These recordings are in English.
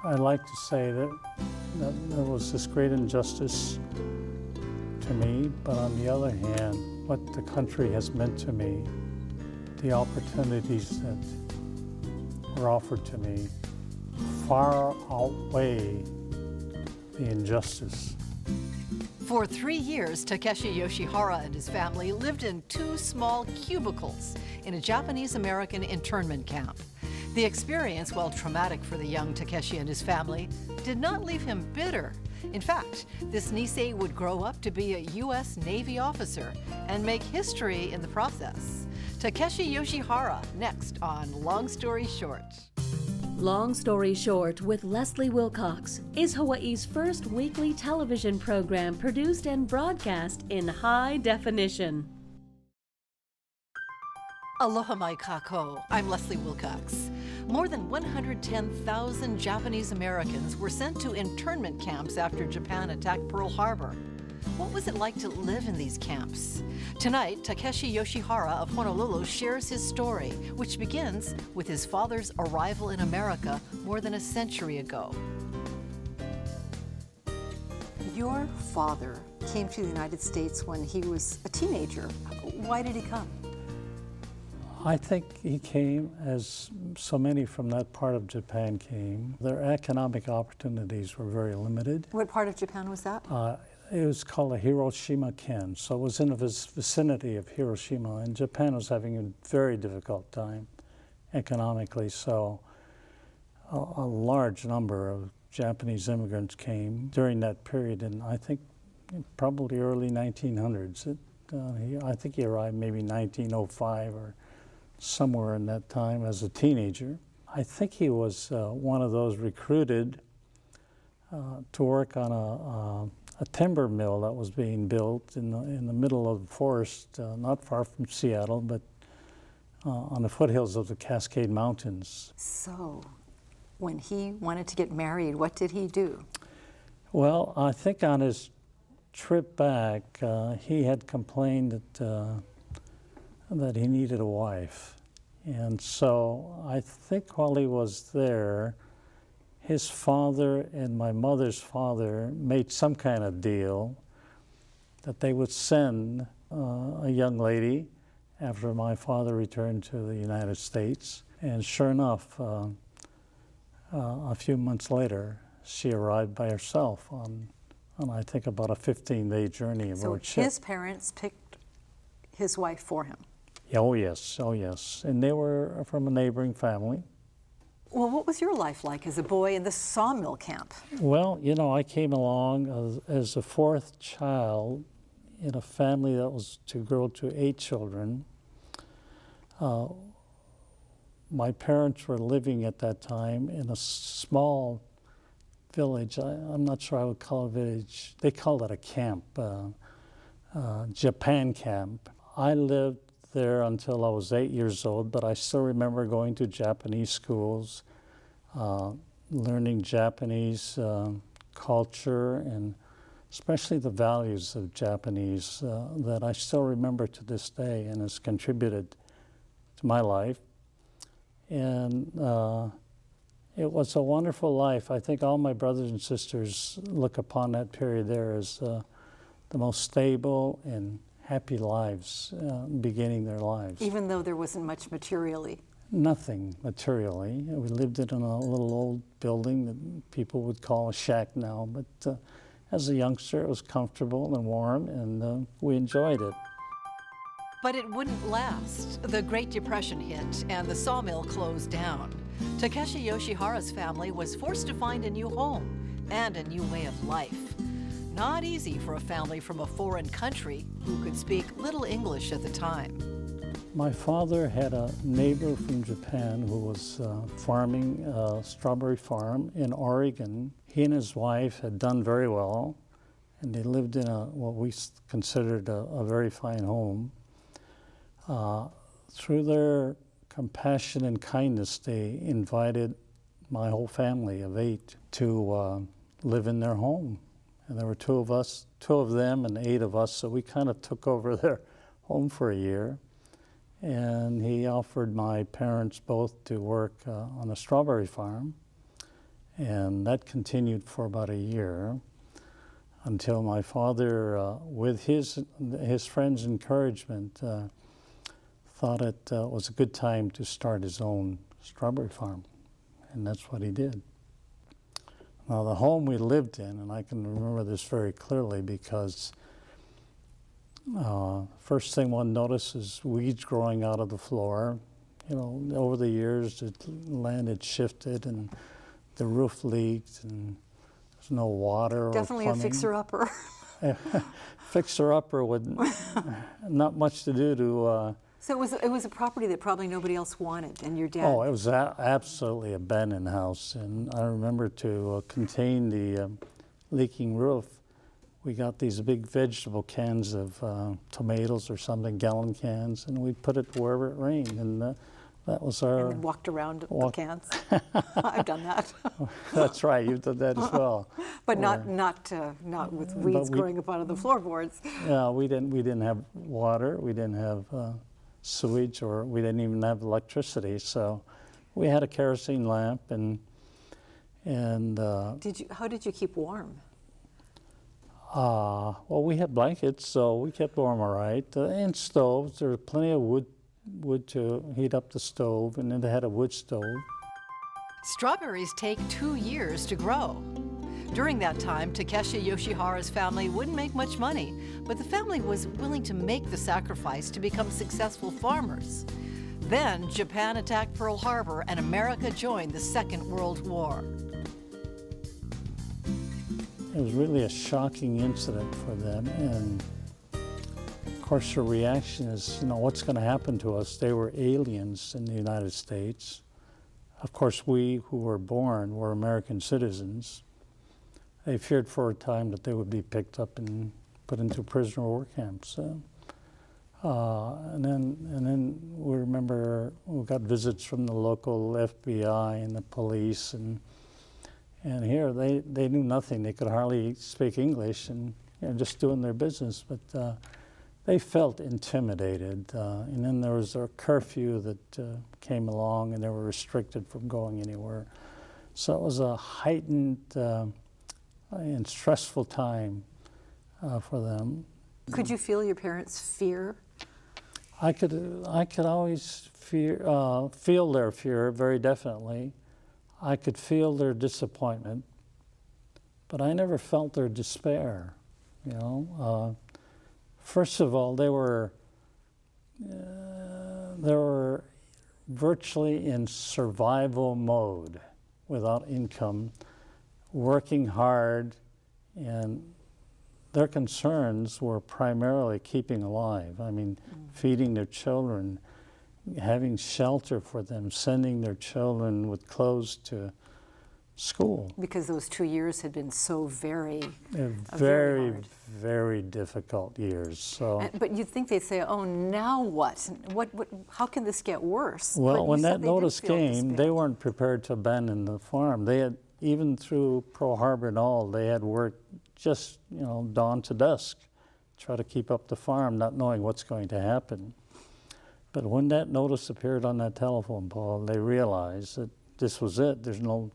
I like to say that there was this great injustice to me, but on the other hand, what the country has meant to me, the opportunities that were offered to me, far outweigh the injustice. For 3 years, Takeshi Yoshihara and his family lived in 2 small cubicles in a Japanese-American internment camp. The experience, while traumatic for the young Takeshi and his family, did not leave him bitter. In fact, this Nisei would grow up to be a U.S. Navy officer and make history in the process. Takeshi Yoshihara, next on Long Story Short. Long Story Short with Leslie Wilcox is Hawaii's first weekly television program produced and broadcast in high definition. Aloha mai kako, I'm Leslie Wilcox. More than 110,000 Japanese Americans were sent to internment camps after Japan attacked Pearl Harbor. What was it like to live in these camps? Tonight, Takeshi Yoshihara of Honolulu shares his story, which begins with his father's arrival in America more than a century ago. Your father came to the United States when he was a teenager. Why did he come? I think he came, as so many from that part of Japan came. Their economic opportunities were very limited. What part of Japan was that? It was called a Hiroshima Ken, so it was in the vicinity of Hiroshima, and Japan was having a very difficult time economically, so a large number of Japanese immigrants came during that period, and I think probably early 1900s. I think he arrived maybe 1905 or somewhere in that time as a teenager. I think he was one of those recruited to work on a timber mill that was being built in the middle of the forest, not far from Seattle, but on the foothills of the Cascade Mountains. So, when he wanted to get married, what did he do? Well, I think on his trip back, he had complained that he needed a wife. And so I think while he was there, his father and my mother's father made some kind of deal that they would send a young lady after my father returned to the United States. And sure enough, a few months later, she arrived by herself on I think about a 15-day journey aboard ship. So his parents picked his wife for him? Oh yes, oh yes. And they were from a neighboring family. Well, what was your life like as a boy in the Sawmill camp? Well, you know, I came along as the 4th child in a family that was to grow to 8 children. My parents were living at that time in a small village. I'm not sure I would call it a village. They called it a camp, Japan camp. I lived there until I was 8 years old, but I still remember going to Japanese schools, learning Japanese culture, and especially the values of Japanese that I still remember to this day and has contributed to my life. And it was a wonderful life. I think all my brothers and sisters look upon that period there as the most stable and happy lives, beginning their lives. Even though there wasn't much materially? Nothing materially. We lived in a little old building that people would call a shack now, but as a youngster it was comfortable and warm, and we enjoyed it. But it wouldn't last. The Great Depression hit and the sawmill closed down. Takeshi Yoshihara's family was forced to find a new home and a new way of life. Not easy for a family from a foreign country who could speak little English at the time. My father had a neighbor from Japan who was farming a strawberry farm in Oregon. He and his wife had done very well, and they lived in what we considered a very fine home. Through their compassion and kindness, they invited my whole family of 8 to live in their home. And there were 2 of us, 2 of them and 8 of us, so we kind of took over their home for a year. And he offered my parents both to work on a strawberry farm. And that continued for about a year until my father, with his friends' encouragement, thought it was a good time to start his own strawberry farm. And that's what he did. Now, the home we lived in, and I can remember this very clearly because first thing one notices weeds growing out of the floor. You know, over the years, the land had shifted and the roof leaked and there's no water Definitely or a plumbing. fixer-upper. Fixer-upper with not much to do to... So it was a property that probably nobody else wanted, and your dad... Oh, it was absolutely abandoned house. And I remember to contain the leaking roof, we got these big vegetable cans of tomatoes or something, gallon cans, and we'd put it wherever it rained. And that was our... And then walked around the cans. I've done that. That's right, you've done that as well. But not with weeds growing up out of the floorboards. Yeah, we didn't have water, we didn't have sewage, or we didn't even have electricity. So we had a kerosene lamp, and How did you keep warm? well, we had blankets, so we kept warm all right. And stoves, there was plenty of wood to heat up the stove, and then they had a wood stove. Strawberries take 2 years to grow. During that time, Takeshi Yoshihara's family wouldn't make much money, but the family was willing to make the sacrifice to become successful farmers. Then Japan attacked Pearl Harbor and America joined the Second World War. It was really a shocking incident for them, and of course their reaction is, you know, what's going to happen to us? They were aliens in the United States. Of course, we who were born were American citizens. They feared for a time that they would be picked up and put into prisoner war camps. And then we remember we got visits from the local FBI and the police, and here they knew nothing. They could hardly speak English, and just doing their business. But they felt intimidated. And then there was a curfew that came along, and they were restricted from going anywhere. So it was a heightened and stressful time for them. Could you feel your parents' fear? I could always feel their fear very definitely. I could feel their disappointment, but I never felt their despair. You know, first of all, they were virtually in survival mode, without income, working hard, and their concerns were primarily keeping alive. I mean, feeding their children, having shelter for them, sending their children with clothes to school. Because those 2 years had been so very Very, hard. very difficult years. So, But you'd think they'd say, oh, now what? How can this get worse? But well, you when said that they did notice feel came, despair. they weren't prepared to abandon the farm. They had, even through Pearl Harbor and all, they had worked just, dawn to dusk, try to keep up the farm, not knowing what's going to happen. But when that notice appeared on that telephone pole, they realized that this was it. There's no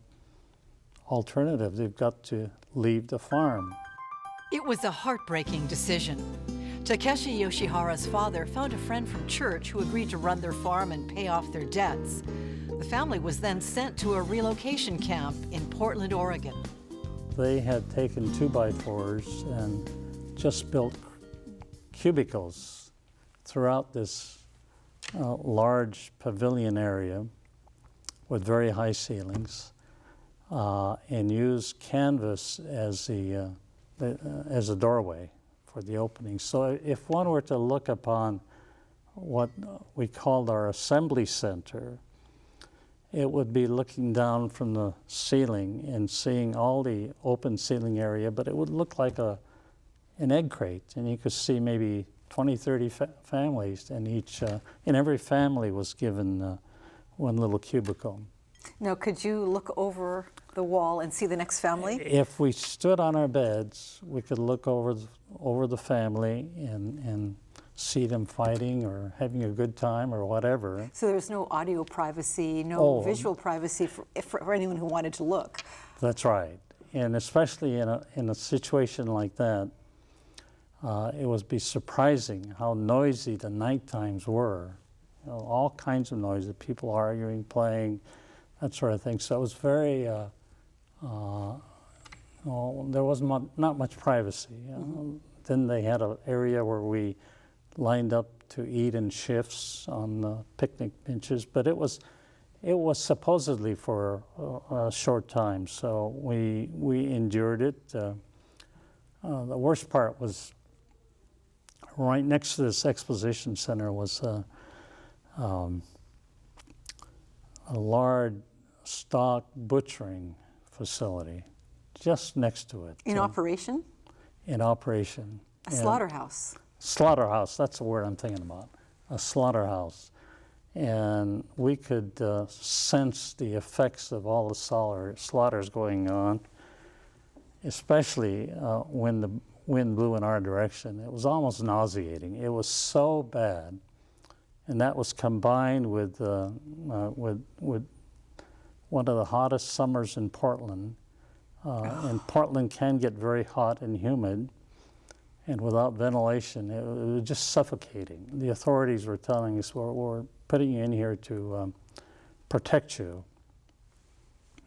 alternative. They've got to leave the farm. It was a heartbreaking decision. Takeshi Yoshihara's father found a friend from church who agreed to run their farm and pay off their debts. The family was then sent to a relocation camp in Portland, Oregon. They had taken 2x4s and just built cubicles throughout this large pavilion area with very high ceilings, and used canvas as a doorway for the opening. So if one were to look upon what we called our assembly center, it would be looking down from the ceiling and seeing all the open ceiling area, but it would look like an egg crate, and you could see maybe 20, 30 families, and every family was given one little cubicle. Now, could you look over the wall and see the next family? If we stood on our beds, we could look over the family and see them fighting or having a good time or whatever. So there's no audio privacy, no visual privacy for anyone who wanted to look. That's right. And especially in a situation like that, it would be surprising how noisy the night times were. You know, all kinds of noise, people arguing, playing, that sort of thing. So it was very, well, there was not much privacy. Then they had an area where we lined up to eat in shifts on the picnic benches, but it was supposedly for a short time, so we endured it. The worst part was right next to this exposition center was a large stock butchering facility just next to it. In operation? In operation. A slaughterhouse. Slaughterhouse, that's the word I'm thinking about. A slaughterhouse. And we could sense the effects of all the slaughters going on, especially when the wind blew in our direction. It was almost nauseating. It was so bad. And that was combined with one of the hottest summers in Portland. And Portland can get very hot and humid. And without ventilation, it was just suffocating. The authorities were telling us, we're putting you in here to protect you.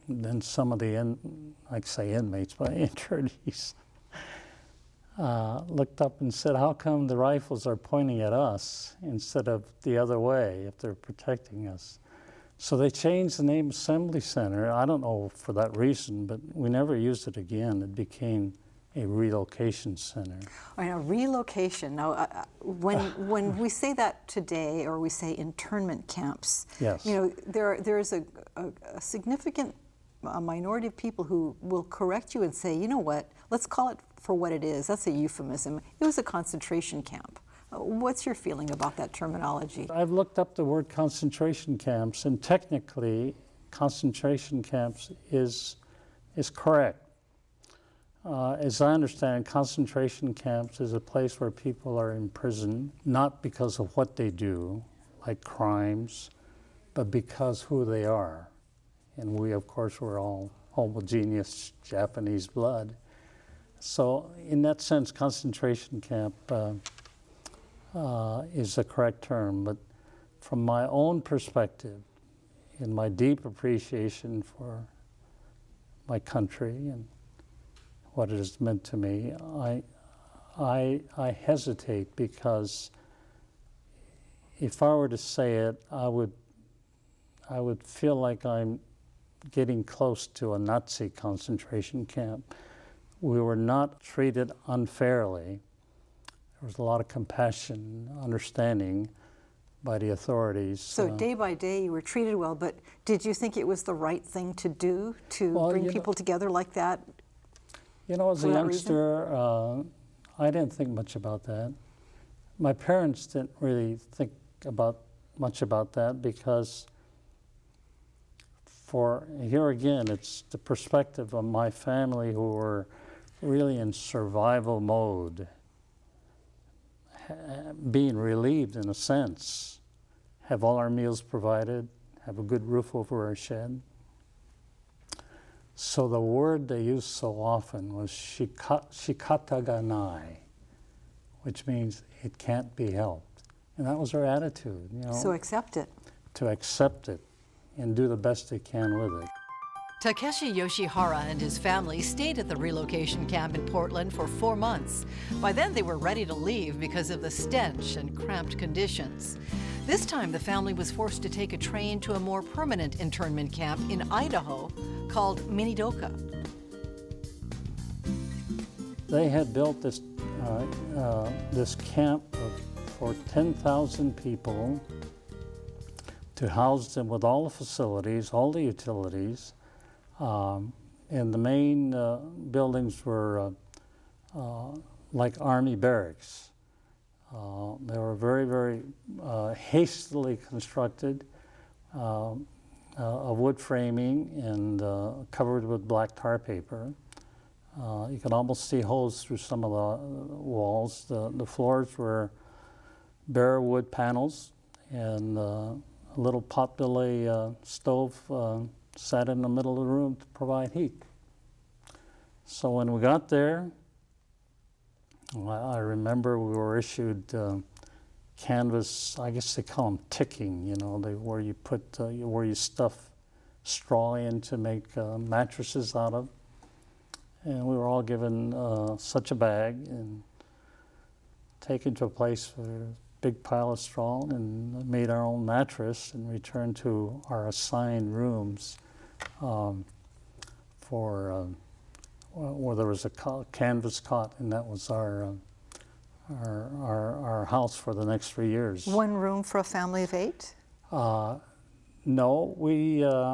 And then some of the, inmates, but internees, looked up and said, how come the rifles are pointing at us instead of the other way if they're protecting us? So they changed the name Assembly Center. I don't know for that reason, but we never used it again. It became a relocation center. All right, now relocation. Now, when we say that today, or we say internment camps, yes, you know, there is a significant minority of people who will correct you and say, you know what, let's call it for what it is. That's a euphemism. It was a concentration camp. What's your feeling about that terminology? I've looked up the word concentration camps, and technically, concentration camps is correct. As I understand, concentration camps is a place where people are imprisoned, not because of what they do, like crimes, but because who they are. And we, of course, were all homogeneous Japanese blood. So in that sense, concentration camp is the correct term. But from my own perspective, in my deep appreciation for my country and what it has meant to me, I hesitate, because if I were to say it, I would feel like I'm getting close to a Nazi concentration camp. We were not treated unfairly. There was a lot of compassion, understanding by the authorities. So day by day you were treated well, but did you think it was the right thing to do, to bring people together like that? You know, as a youngster, I didn't think much about that. My parents didn't really think much about that, because here again, it's the perspective of my family, who were really in survival mode, being relieved in a sense, have all our meals provided, have a good roof over our shed. So the word they used so often was shikata ga nai, which means it can't be helped. And that was our attitude, you know. So accept it. To accept it and do the best they can with it. Takeshi Yoshihara and his family stayed at the relocation camp in Portland for 4 months. By then, they were ready to leave because of the stench and cramped conditions. This time, the family was forced to take a train to a more permanent internment camp in Idaho called Minidoka. They had built this camp for 10,000 people to house them with all the facilities, all the utilities. And the main buildings were like Army barracks. They were very, very hastily constructed, of wood framing and covered with black tar paper. You could almost see holes through some of the walls. The floors were bare wood panels, and a little potbelly stove sat in the middle of the room to provide heat. So when we got there, I remember we were issued canvas, I guess they call them ticking, you know, where you put, where you stuff straw in to make mattresses out of. And we were all given such a bag and taken to a place with a big pile of straw and made our own mattress and returned to our assigned rooms where there was a canvas cot, and that was our house for the next 3 years. One room for a family of 8? No,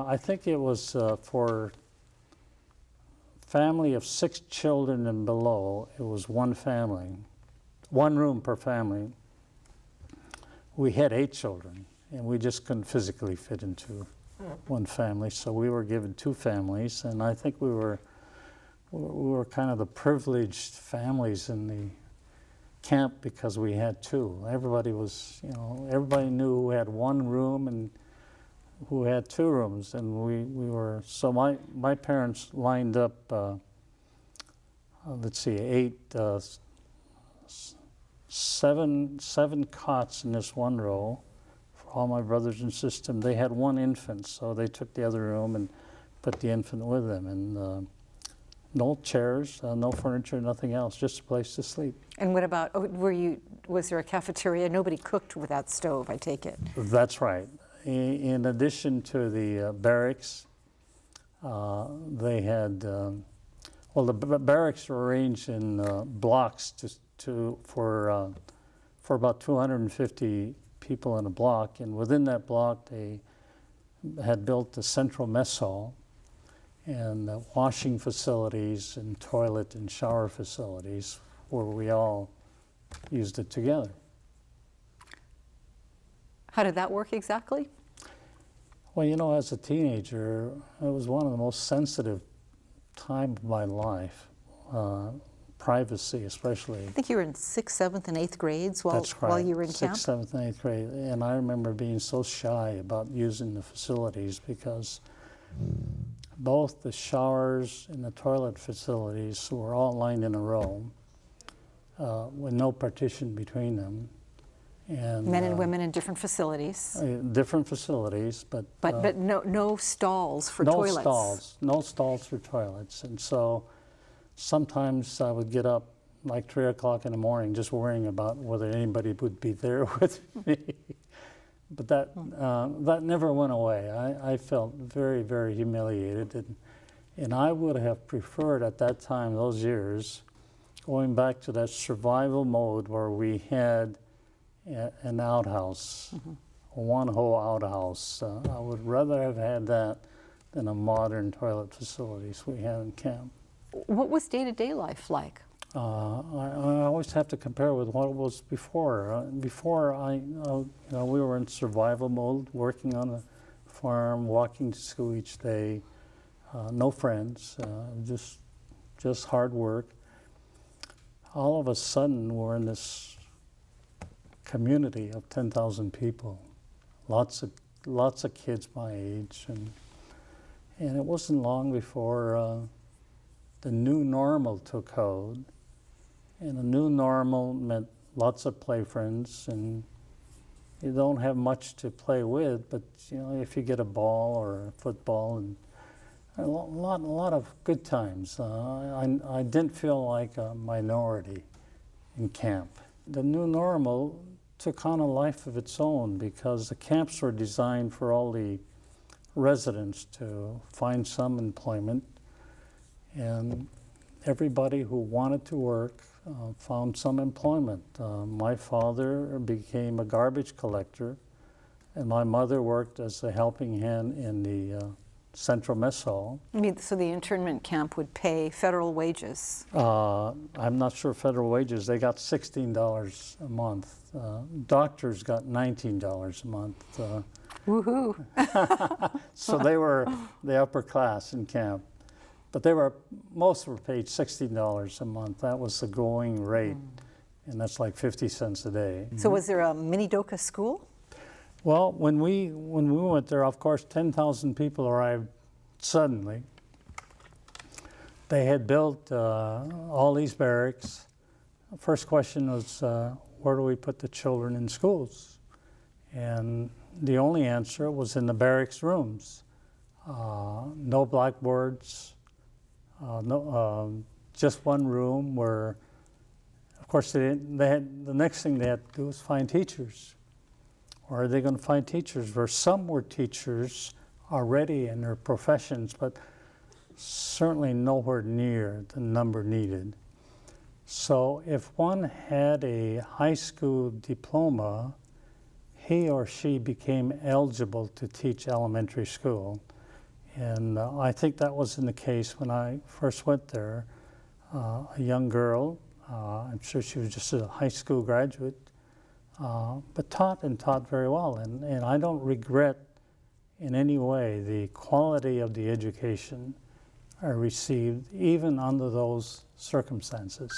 I think it was for family of 6 children and below. It was one family, one room per family. We had 8 children, and we just couldn't physically fit into one family, so we were given 2 families, and I think we were kind of the privileged families in the camp because we had 2. Everybody was, you know, everybody knew who had 1 room and who had 2 rooms, and we were, so my parents lined up, let's see, 7 cots in this one row for all my brothers and sisters. They had 1 infant, so they took the other room and put the infant with them, and no chairs, no furniture, nothing else, just a place to sleep. And what about, was there a cafeteria? Nobody cooked with that stove, I take it. That's right. In addition to the barracks, they had, well, the barracks were arranged in blocks for about 250 people in a block, and within that block they had built the central mess hall and washing facilities and toilet and shower facilities where we all used it together. How did that work exactly? Well, you know, as a teenager, it was one of the most sensitive times of my life, privacy especially. I think you were in 6th, 7th, and 8th grades while you were in camp? 6th, 7th, and 8th grade. And I remember being so shy about using the facilities because both the showers and the toilet facilities were all lined in a row with no partition between them. And men and women in different facilities. Different facilities, but no stalls for no toilets. No stalls for toilets. And so sometimes I would get up like 3 o'clock in the morning just worrying about whether anybody would be there with me. But that never went away. I felt very, very humiliated, and I would have preferred at that time, those years, going back to that survival mode where we had an outhouse, a one-hole outhouse. I would rather have had that than a modern toilet facilities we had in camp. What was day-to-day life like? I always have to compare with what it was before. Before, we were in survival mode, working on a farm, walking to school each day, no friends, just hard work. All of a sudden, we're in this community of 10,000 people, lots of kids my age, and it wasn't long before the new normal took hold. And the new normal meant lots of play friends, and you don't have much to play with, but you know, if you get a ball or a football, and a lot of good times. I didn't feel like a minority in camp. The new normal took on a life of its own because the camps were designed for all the residents to find some employment, and everybody who wanted to work found some employment. My father became a garbage collector, and my mother worked as a helping hand in the central mess hall. I mean, so the internment camp would pay federal wages? I'm not sure federal wages. They got $16 a month. Doctors got $19 a month. Woohoo! So they were the upper class in camp. But most were paid $16 a month. That was the going rate, and that's like 50 cents a day. So was there a mini DOCA school? Well, when we went there, of course, 10,000 people arrived suddenly. they had built all these barracks. The first question was, where do we put the children in schools? And the only answer was in the barracks rooms. No blackboards, just one room where, of course, the next thing they had to do was find teachers. Or are they going to find teachers where some were teachers already in their professions, but certainly nowhere near the number needed. So if one had a high school diploma, he or she became eligible to teach elementary school. And I think that wasn't the case when I first went there. A young girl, I'm sure she was just a high school graduate, but taught very well. And I don't regret in any way the quality of the education I received, even under those circumstances.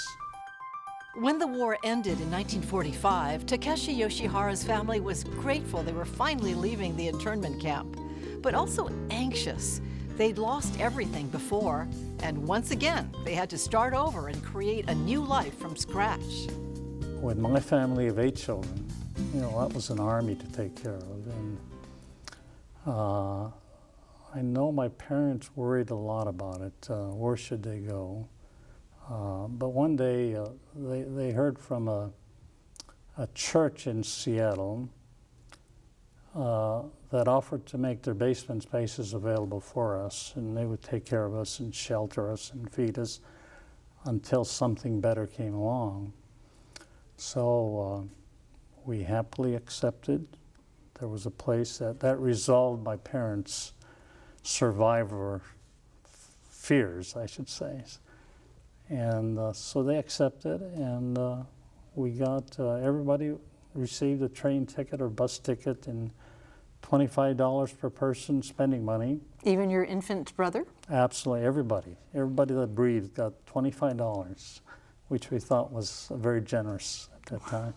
When the war ended in 1945, Takeshi Yoshihara's family was grateful they were finally leaving the internment camp, but also anxious. They'd lost everything before, and once again, they had to start over and create a new life from scratch. With my family of 8 children, that was an army to take care of. And I know my parents worried a lot about it. Where should they go? But one day they heard from a church in Seattle that offered to make their basement spaces available for us, and they would take care of us and shelter us and feed us until something better came along. So we happily accepted. There was a place that resolved my parents' survivor fears, I should say. And so they accepted, and we got, everybody received a train ticket or bus ticket and $25 per person spending money. Even your infant brother? Absolutely, everybody. Everybody that breathed got $25, which we thought was very generous at that time.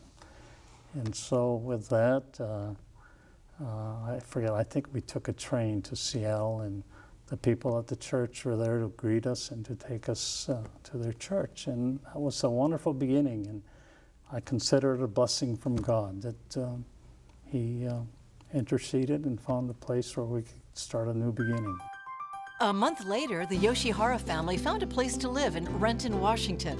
And so with that, I think we took a train to Seattle, and the people at the church were there to greet us and to take us to their church. And that was a wonderful beginning, and I consider it a blessing from God that He interceded and found a place where we could start a new beginning. A month later, the Yoshihara family found a place to live in Renton, Washington.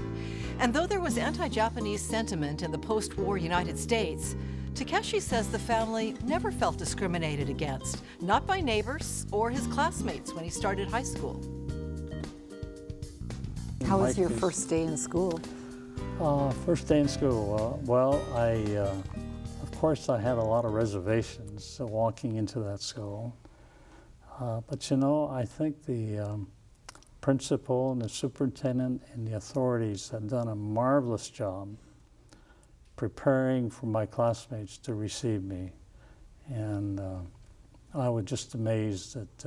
And though there was anti-Japanese sentiment in the post-war United States, Takeshi says the family never felt discriminated against, not by neighbors or his classmates when he started high school. How was your first day in school? First day in school, of course I had a lot of reservations walking into that school. But I think the principal and the superintendent and the authorities had done a marvelous job preparing for my classmates to receive me. And I was just amazed at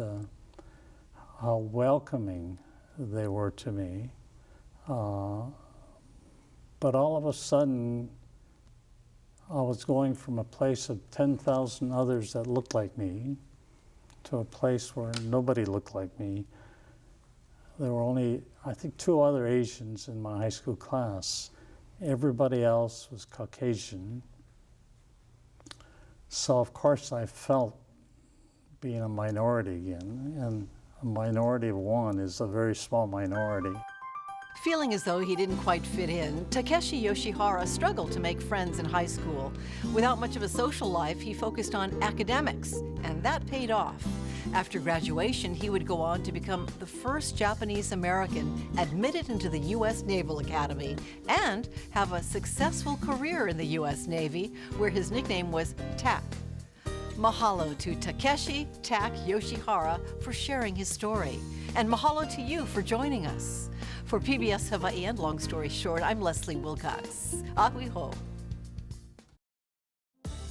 how welcoming they were to me. But all of a sudden, I was going from a place of 10,000 others that looked like me to a place where nobody looked like me. There were only, I think, 2 other Asians in my high school class. Everybody else was Caucasian. So of course I felt being a minority again, and a minority of 1 is a very small minority. Feeling as though he didn't quite fit in, Takeshi Yoshihara struggled to make friends in high school. Without much of a social life, he focused on academics, and that paid off. After graduation, he would go on to become the first Japanese American admitted into the U.S. Naval Academy and have a successful career in the U.S. Navy, where his nickname was Tak. Mahalo to Takeshi Tak Yoshihara for sharing his story. And mahalo to you for joining us. For PBS Hawaii and Long Story Short, I'm Leslie Wilcox. Ahui ho.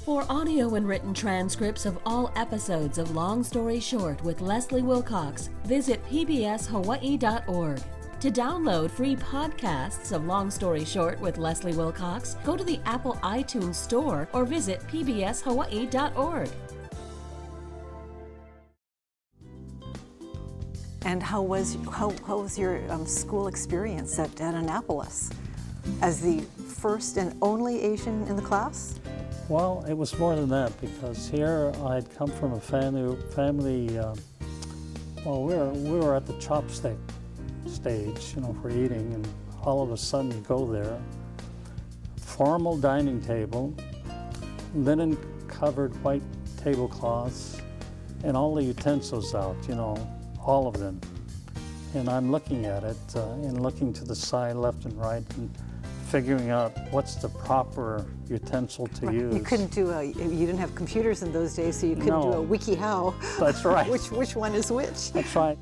For audio and written transcripts of all episodes of Long Story Short with Leslie Wilcox, visit pbshawaii.org. To download free podcasts of Long Story Short with Leslie Wilcox, go to the Apple iTunes Store or visit pbshawaii.org. And how was your school experience at Annapolis as the first and only Asian in the class? Well, it was more than that, because here I'd come from a family. Well, we were at the chopstick stage, for eating, and all of a sudden you go there, formal dining table, linen covered white tablecloths, and all the utensils out, all of them. And I'm looking at it and looking to the side, left and right, and figuring out what's the proper utensil to use. You couldn't do you didn't have computers in those days, so you couldn't do a WikiHow. That's right. which one is which? That's right.